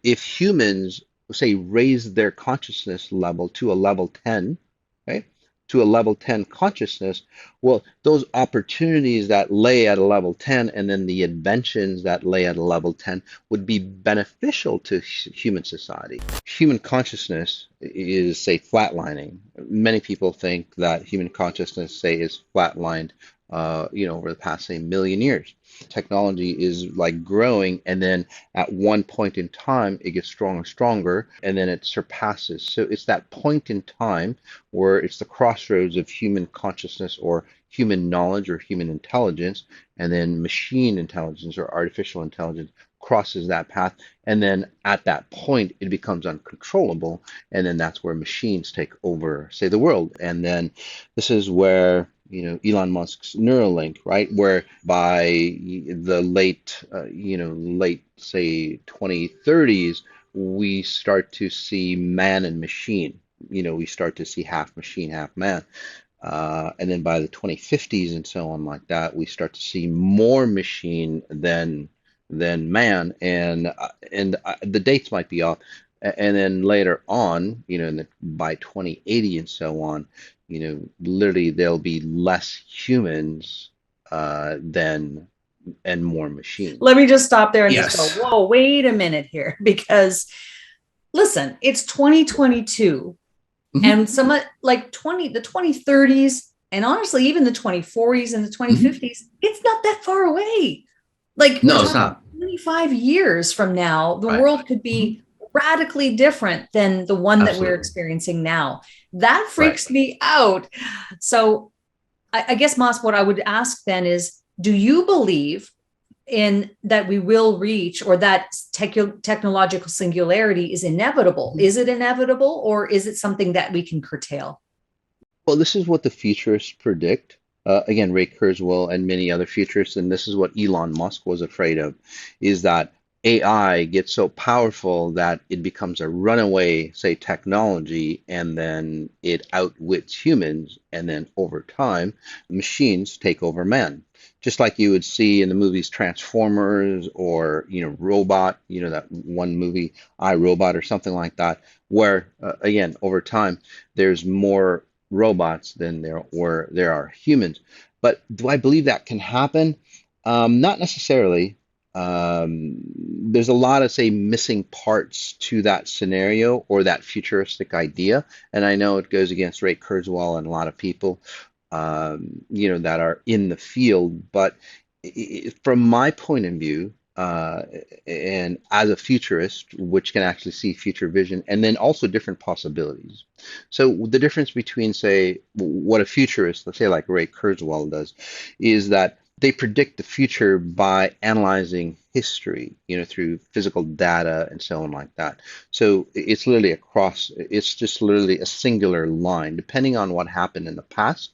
if humans, say, raise their consciousness level to a level 10, right? To a level 10 consciousness, well, those opportunities that lay at a level 10 and then the inventions that lay at a level 10 would be beneficial to human society. Human consciousness is, say, flatlining. Many people think that human consciousness, say, is flatlined, over the past, say, million years. Technology is like growing, and then at one point in time, it gets stronger and stronger, and then it surpasses. So it's that point in time where it's the crossroads of human consciousness or human knowledge or human intelligence, and then machine intelligence or artificial intelligence crosses that path. And then at that point, it becomes uncontrollable. And then that's where machines take over, say, the world. And then this is where Elon Musk's Neuralink, right? Where by the late, say, 2030s, we start to see man and machine. We start to see half machine, half man. And then by the 2050s and so on like that, we start to see more machine than man, and the dates might be off. And then later on, by 2080 and so on, literally there'll be less humans than and more machines. Let me just stop there and just go, Yes. whoa, wait a minute here. Because listen, it's 2022 Hmm. and like the 2030s, and honestly, even the 2040s and the Hmm. 2050s, it's not that far away. Like we're No, it's talking not. 25 years from now, the Right. world could Hmm. be radically different than the one that we're Absolutely. experiencing now. That Right. freaks me out. So I guess, Moss, what I would ask then is, do you believe in that we will reach, or that technological singularity is inevitable? Mhm. Is it inevitable, or is it something that we can curtail? Well, this is what the futurists predict. Again, Ray Kurzweil and many other futurists, and this is what Elon Musk was afraid of, is that AI gets so powerful that it becomes a runaway, say, technology, and then it outwits humans, and then over time, machines take over man. Just like you would see in the movies Transformers or, Robot, that one movie, I, Robot, or something like that, where, again, over time, there's more robots than there are humans. But do I believe that can happen? Not necessarily. There's a lot of, say, missing parts to that scenario or that futuristic idea, and I know it goes against Ray Kurzweil and a lot of people, that are in the field. But from my point of view, and as a futurist, which can actually see future vision and then also different possibilities. So the difference between, say, what a futurist, let's say like Ray Kurzweil does, is that they predict the future by analyzing history, through physical data and so on like that. So it's just literally a singular line. Depending on what happened in the past,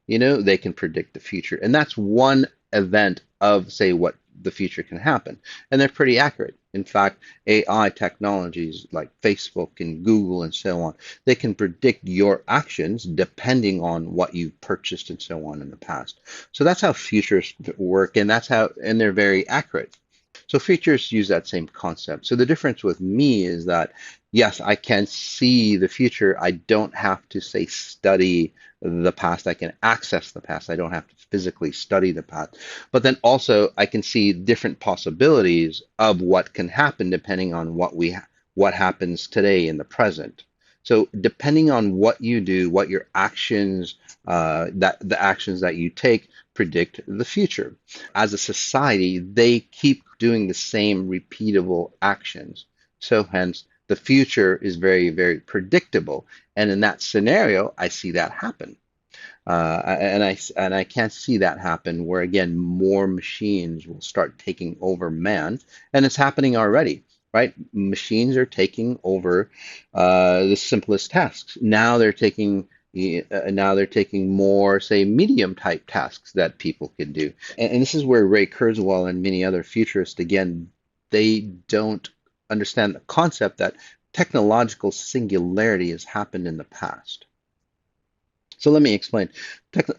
they can predict the future. And that's one event of, say, what the future can happen. And they're pretty accurate. In fact, AI technologies like Facebook and Google and so on, they can predict your actions depending on what you've purchased and so on in the past. So that's how futures work, and they're very accurate. So futurists use that same concept. So the difference with me is that, yes, I can see the future. I don't have to, say, study the past. I can access the past. I don't have to physically study the past. But then also I can see different possibilities of what can happen depending on what happens today in the present. So depending on what you do, what your actions, that the actions that you take predict the future. As a society, they keep doing the same repeatable actions. So hence, the future is very, very predictable. And in that scenario, I see that happen. And I can't see that happen where again more machines will start taking over man, and it's happening already, right? Machines are taking over the simplest tasks. Now they're taking more, say, medium type tasks that people could do. And this is where Ray Kurzweil and many other futurists, again, they don't understand the concept that technological singularity has happened in the past. So let me explain.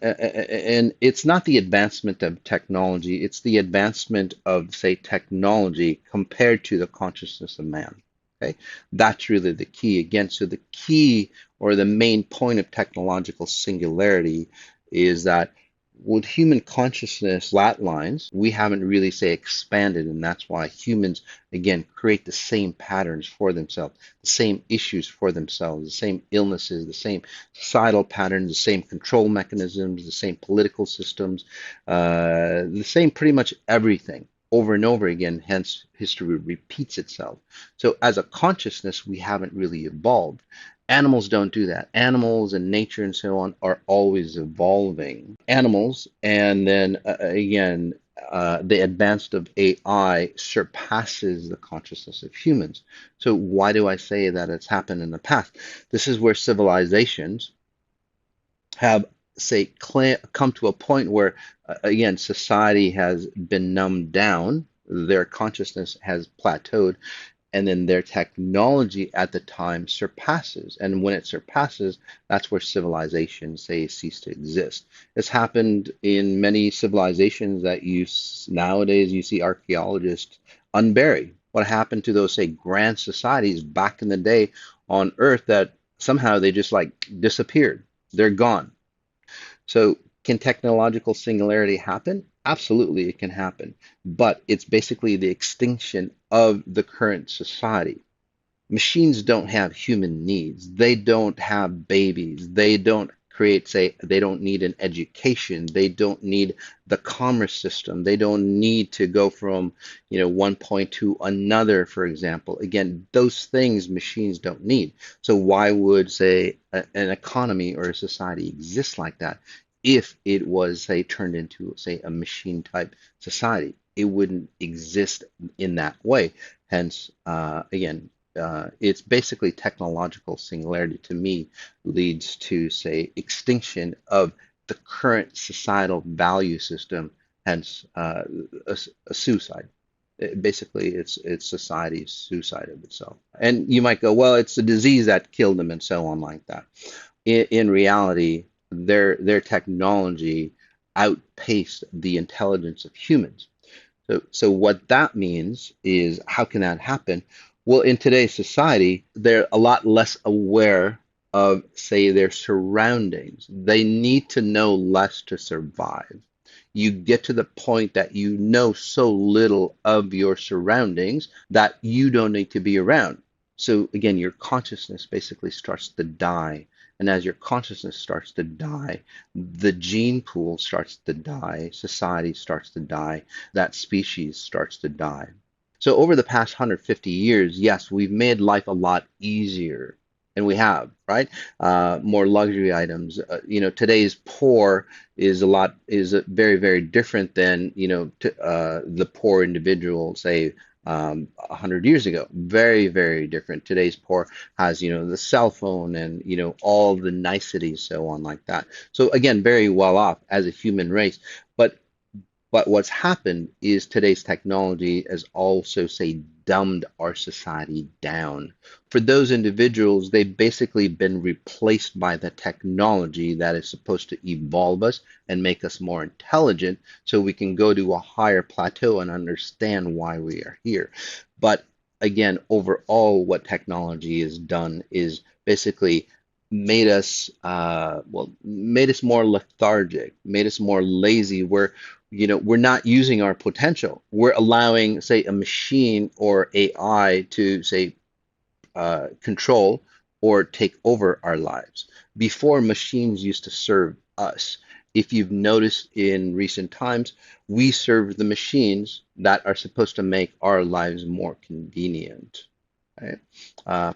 And it's not the advancement of technology, it's the advancement of, say, technology compared to the consciousness of man. Okay, that's really the key. Again, so the key or the main point of technological singularity is that with human consciousness flatlines, we haven't really, say, expanded, and that's why humans, again, create the same patterns for themselves, the same issues for themselves, the same illnesses, the same societal patterns, the same control mechanisms, the same political systems, the same pretty much everything over and over again. Hence, history repeats itself. So, as a consciousness, we haven't really evolved. Animals don't do that. Animals and nature and so on are always evolving. Animals, and then again, the advancement of AI surpasses the consciousness of humans. So, why do I say that it's happened in the past? This is where civilizations have, say, come to a point where, again, society has been numbed down, their consciousness has plateaued, and then their technology at the time surpasses. And when it surpasses, that's where civilizations, say, cease to exist. It's happened in many civilizations that nowadays you see archaeologists unbury. What happened to those, say, grand societies back in the day on Earth that somehow they just like disappeared? They're gone. So, can technological singularity happen? Absolutely, it can happen. But it's basically the extinction of the current society. Machines don't have human needs. They don't have babies. They don't create, say, they don't need an education. They don't need the commerce system. They don't need to go from, one point to another, for example. Again, those things machines don't need. So why would, say, an economy or a society exist like that if it was, say, turned into, say, a machine type society? It wouldn't exist in that way. Hence, again, it's basically technological singularity to me leads to, say, extinction of the current societal value system, hence a suicide. Basically, it's society's suicide of itself. And you might go, well, it's the disease that killed them and so on like that. In reality, their technology outpaced the intelligence of humans. So what that means is, how can that happen? Well, in today's society, they're a lot less aware of, say, their surroundings. They need to know less to survive. You get to the point that you know so little of your surroundings that you don't need to be around. So again, your consciousness basically starts to die. And as your consciousness starts to die, the gene pool starts to die, society starts to die, that species starts to die. So over the past 150 years, yes, we've made life a lot easier, and we have, right? More luxury items. Today's poor is very, very different than, the poor individual, say, 100 years ago. Very, very different. Today's poor has, the cell phone and, all the niceties, so on like that. So again, very well off as a human race. But what's happened is today's technology has also, say, dumbed our society down. For those individuals, they've basically been replaced by the technology that is supposed to evolve us and make us more intelligent so we can go to a higher plateau and understand why we are here. But again, overall, what technology has done is basically made us more lethargic, made us more lazy, where we're not using our potential. We're allowing, say, a machine or AI to, say, control or take over our lives. Before, machines used to serve us. If you've noticed in recent times, we serve the machines that are supposed to make our lives more convenient. Right?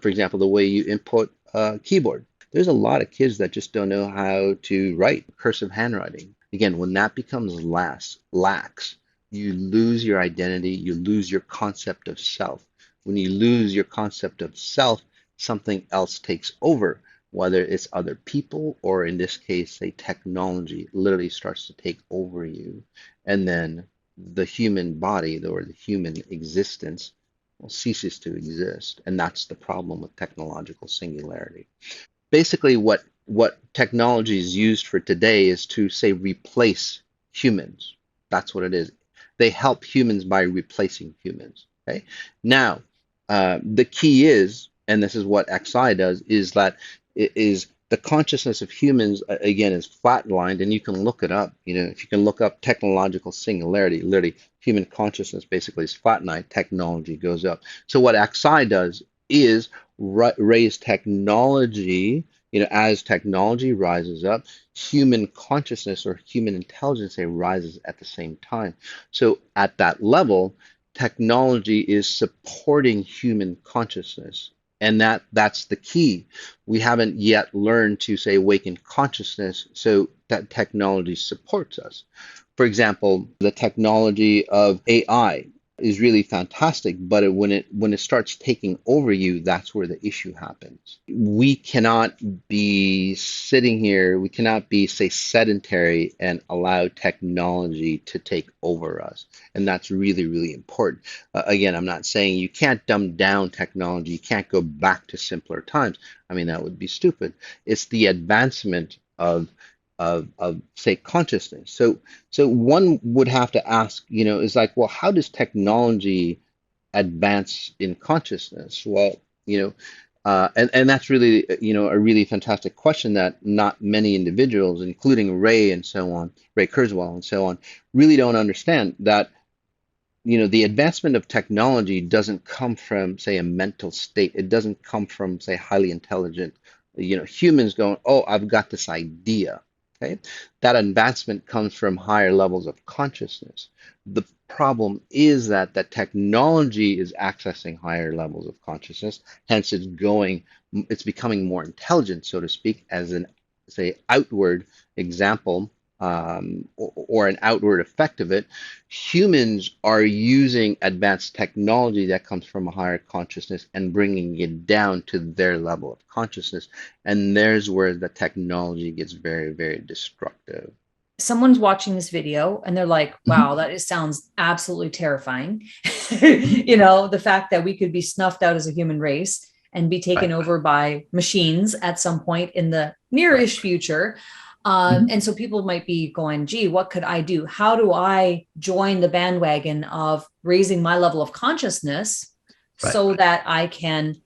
For example, the way you input a keyboard. There's a lot of kids that just don't know how to write cursive handwriting. Again, when that becomes lax, you lose your identity, you lose your concept of self. When you lose your concept of self, something else takes over, whether it's other people or, in this case, say, technology literally starts to take over you. And then the human body or the human existence, well, ceases to exist. And that's the problem with technological singularity. Basically, what technology is used for today is to, say, replace humans. That's what it is. They help humans by replacing humans. Okay. Now, The key is, and this is what XI does, is that it is the consciousness of humans again is flatlined, and you can look it up. If you can look up technological singularity, literally human consciousness basically is flatlined. Technology goes up. So what XI does is raise technology. As technology rises up, human consciousness or human intelligence rises at the same time. So at that level technology is supporting human consciousness. And that's the key. We haven't yet learned to say awaken consciousness so that technology supports us. For example, the technology of AI is really fantastic, but when it starts taking over you, that's where the issue happens. We cannot be sitting here, we cannot be, say, sedentary and allow technology to take over us. And that's really, really important. Again, I'm not saying you can't dumb down technology, you can't go back to simpler times. I mean, that would be stupid. It's the advancement of say consciousness. So one would have to ask, is like, well, how does technology advance in consciousness? Well, and that's really, a really fantastic question that not many individuals, including Ray and so on, Ray Kurzweil and so on, really don't understand that, the advancement of technology doesn't come from, say, a mental state. It doesn't come from, say, highly intelligent, humans going, oh, I've got this idea. Okay. That advancement comes from higher levels of consciousness. The problem is that technology is accessing higher levels of consciousness, hence it's becoming more intelligent, so to speak, as an, say, outward example, or an outward effect of it. Humans are using advanced technology that comes from a higher consciousness and bringing it down to their level of consciousness. And there's where the technology gets very, very destructive. Someone's watching this video and they're like, Mhm. wow, that is, sounds absolutely terrifying. The fact that we could be snuffed out as a human race and be taken Right, over by machines at some point in the right. nearish future. Mhm. And so people might be going, gee, what could I do? How do I join the bandwagon of raising my level of consciousness Right. so that I can,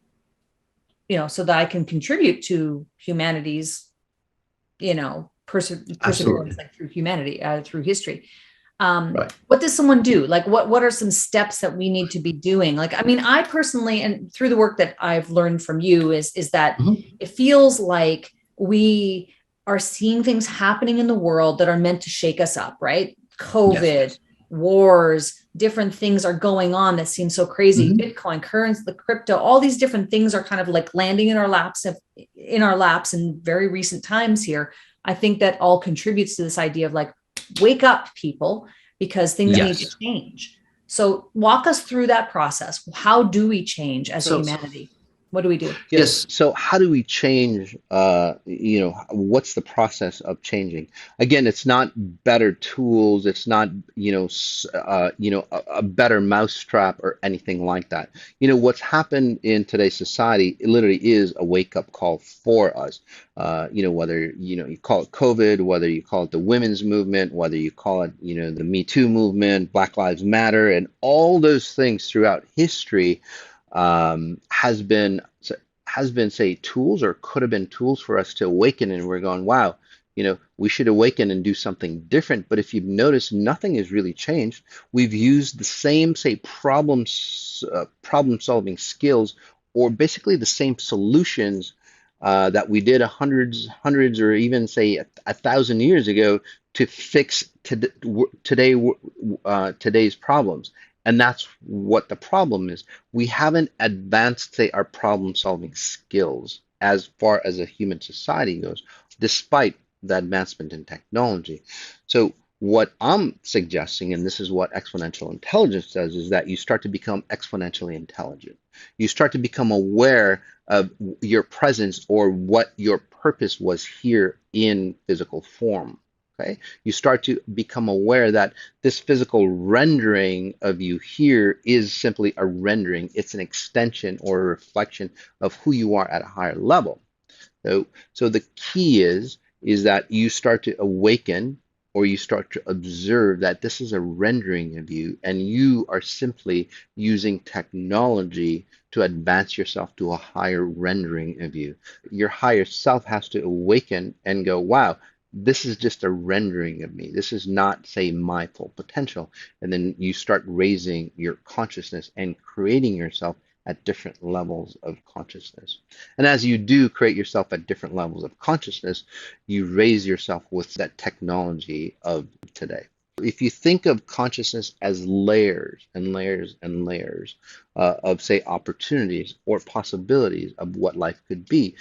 so that I can contribute to humanity's, perseverance, Absolutely. like through humanity, through history. Right. What does someone do? Like, what are some steps that we need to be doing? Like, I mean, I personally, and through the work that I've learned from you, is that Mhm. it feels like we are seeing things happening in the world that are meant to shake us up, right? Yes. COVID, wars, different things are going on that seem so crazy. Mhm. Bitcoin, currency, the crypto, all these different things are kind of like landing in our laps in very recent times here. I think that all contributes to this idea of like, wake up, people, because things need to Yes. change. So walk us through that process. How do we change as a So humanity? What do we do? yes. So how do we change? What's the process of changing? Again, it's not better tools. It's not, a better mousetrap or anything like that. What's happened in today's society, it literally is a wake-up call for us. Whether, you call it COVID, whether you call it the women's movement, whether you call it, the Me Too movement, Black Lives Matter, and all those things throughout history, has been, say, tools, or could have been tools for us to awaken, and we're going, wow, we should awaken and do something different. But if you've noticed, nothing has really changed. We've used the same, say, problem solving skills, or basically the same solutions that we did hundreds, or even, say, a thousand years ago to fix today's problems. And that's what the problem is. We haven't advanced, say, our problem solving skills as far as a human society goes, despite the advancement in technology. So what I'm suggesting, and this is what exponential intelligence does, is that you start to become exponentially intelligent. You start to become aware of your presence, or what your purpose was here in physical form. Okay? You start to become aware that this physical rendering of you here is simply a rendering. It's an extension or a reflection of who you are at a higher level. So the key is that you start to awaken, or you start to observe that this is a rendering of you, and you are simply using technology to advance yourself to a higher rendering of you. Your higher self has to awaken and go, wow, this is just a rendering of me. This is not, say, my full potential. And then you start raising your consciousness and creating yourself at different levels of consciousness. And as you do create yourself at different levels of consciousness, you raise yourself with that technology of today. If you think of consciousness as layers and layers and layers of, say, opportunities or possibilities of what life could be,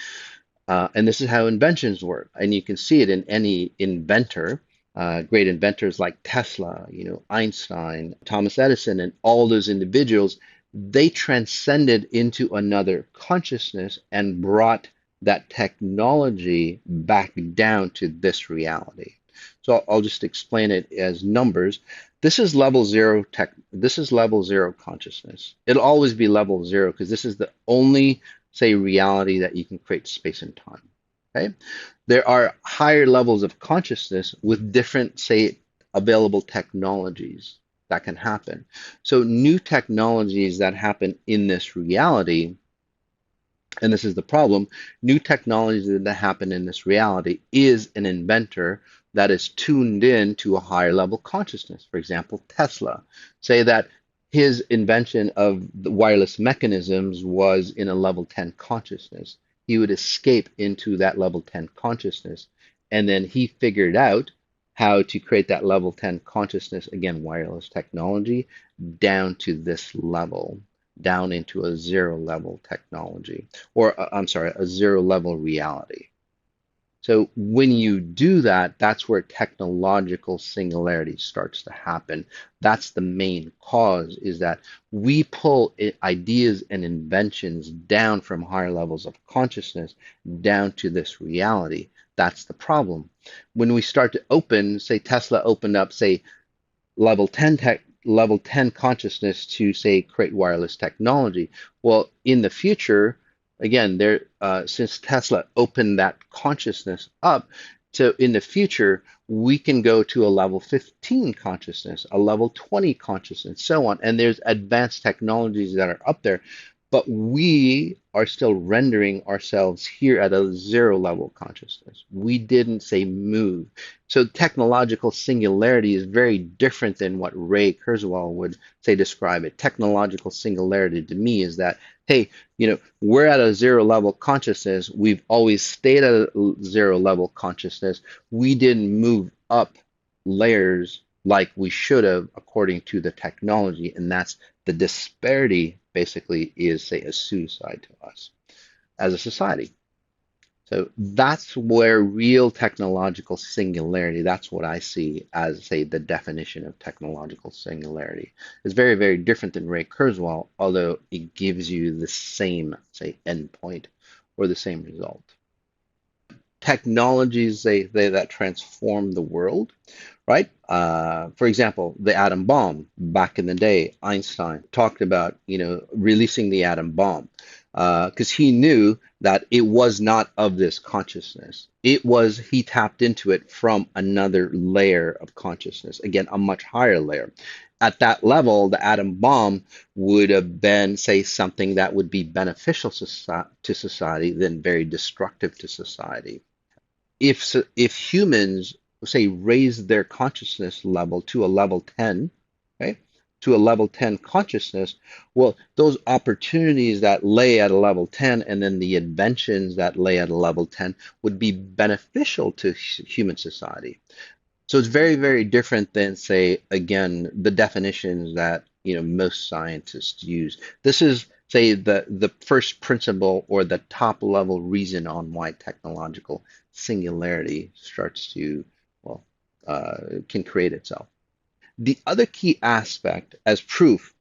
and this is how inventions work. And you can see it in any inventor, great inventors like Tesla, Einstein, Thomas Edison, and all those individuals. They transcended into another consciousness and brought that technology back down to this reality. So I'll just explain it as numbers. This is level zero tech. This is level zero consciousness. It'll always be level zero because this is the only, say, reality that you can create space and time. Okay. There are higher levels of consciousness with different, say, available technologies that can happen. So new technologies that happen in this reality, and this is the problem, new technologies that happen in this reality is an inventor that is tuned in to a higher level consciousness. For example, Tesla. Say that his invention of the wireless mechanisms was in a level 10 consciousness. He would escape into that level 10 consciousness. And then he figured out how to create that level 10 consciousness, again, wireless technology, down to this level, down into a zero level technology, or I'm sorry, a zero level reality. So when you do that, that's where technological singularity starts to happen. That's the main cause, is that we pull ideas and inventions down from higher levels of consciousness down to this reality. That's the problem. When we start to open, say Tesla opened up, say, level 10 consciousness to, say, create wireless technology. Well, in the future, again, since Tesla opened that consciousness up, so in the future we can go to a level 15 consciousness, a level 20 consciousness, so on. And there's advanced technologies that are up there, but we are still rendering ourselves here at a zero level consciousness. We didn't, say, move. So technological singularity is very different than what Ray Kurzweil would, say, describe it. Technological singularity to me is that, hey, we're at a zero level consciousness. We've always stayed at a zero level consciousness. We didn't move up layers like we should have according to the technology. And that's the disparity, basically, is, say, a suicide to us as a society. So that's where real technological singularity, that's what I see as, say, the definition of technological singularity. It's very, very different than Ray Kurzweil, although it gives you the same, say, endpoint or the same result. Technologies that transform the world, right? For example, the atom bomb. Back in the day, Einstein talked about, releasing the atom bomb because he knew that it was not of this consciousness. He tapped into it from another layer of consciousness, again, a much higher layer. At that level, the atom bomb would have been, say, something that would be beneficial to society than very destructive to society. If humans, say, raise their consciousness level to a level 10, okay, to a level 10 consciousness, well, those opportunities that lay at a level 10 and then the inventions that lay at a level 10 would be beneficial to human society. So it's very, very different than, say, again, the definitions that most scientists use. This is, say, the first principle or the top level reason on why technological singularity starts to, well, can create itself. The other key aspect as proof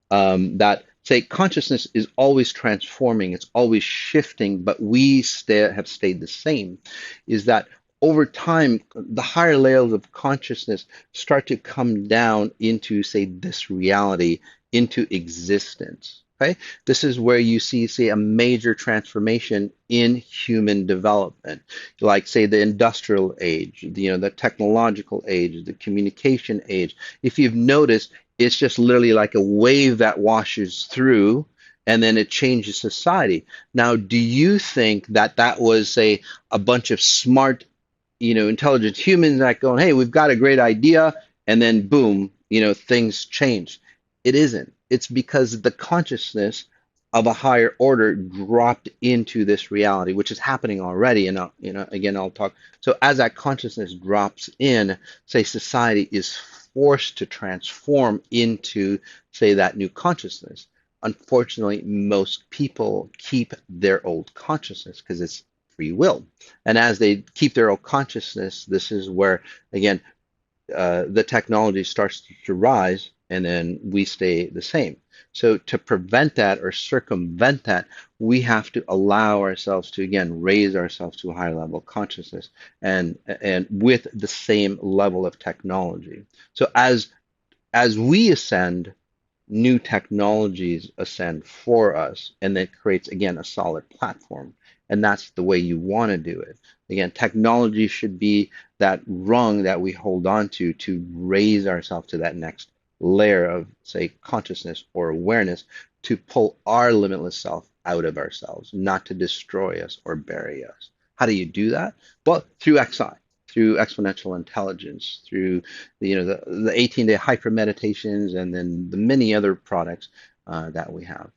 that, say, consciousness is always transforming, it's always shifting, but we have stayed the same, is that over time, the higher layers of consciousness start to come down into, say, this reality, into existence. Okay? This is where you see, say, a major transformation in human development, like, say, the industrial age, the technological age, the communication age. If you've noticed, it's just literally like a wave that washes through, and then it changes society. Now, do you think that that was, say, a bunch of smart, intelligent humans that going, hey, we've got a great idea, and then boom, things change? It isn't. It's because the consciousness of a higher order dropped into this reality, which is happening already. And again, I'll talk. So as that consciousness drops in, say society is forced to transform into, say, that new consciousness. Unfortunately, most people keep their old consciousness because it's free will. And as they keep their old consciousness, this is where, again, the technology starts to rise and then we stay the same. So to prevent that or circumvent that, we have to allow ourselves to again raise ourselves to a higher level of consciousness and with the same level of technology. So as we ascend, new technologies ascend for us, and that creates, again, a solid platform. And that's the way you want to do it. Again, technology should be that rung that we hold on to raise ourselves to that next layer of, say, consciousness or awareness to pull our limitless self out of ourselves, not to destroy us or bury us. How do you do that? Well, through XI, through exponential intelligence, through the 18-day hyper meditations, and then the many other products that we have.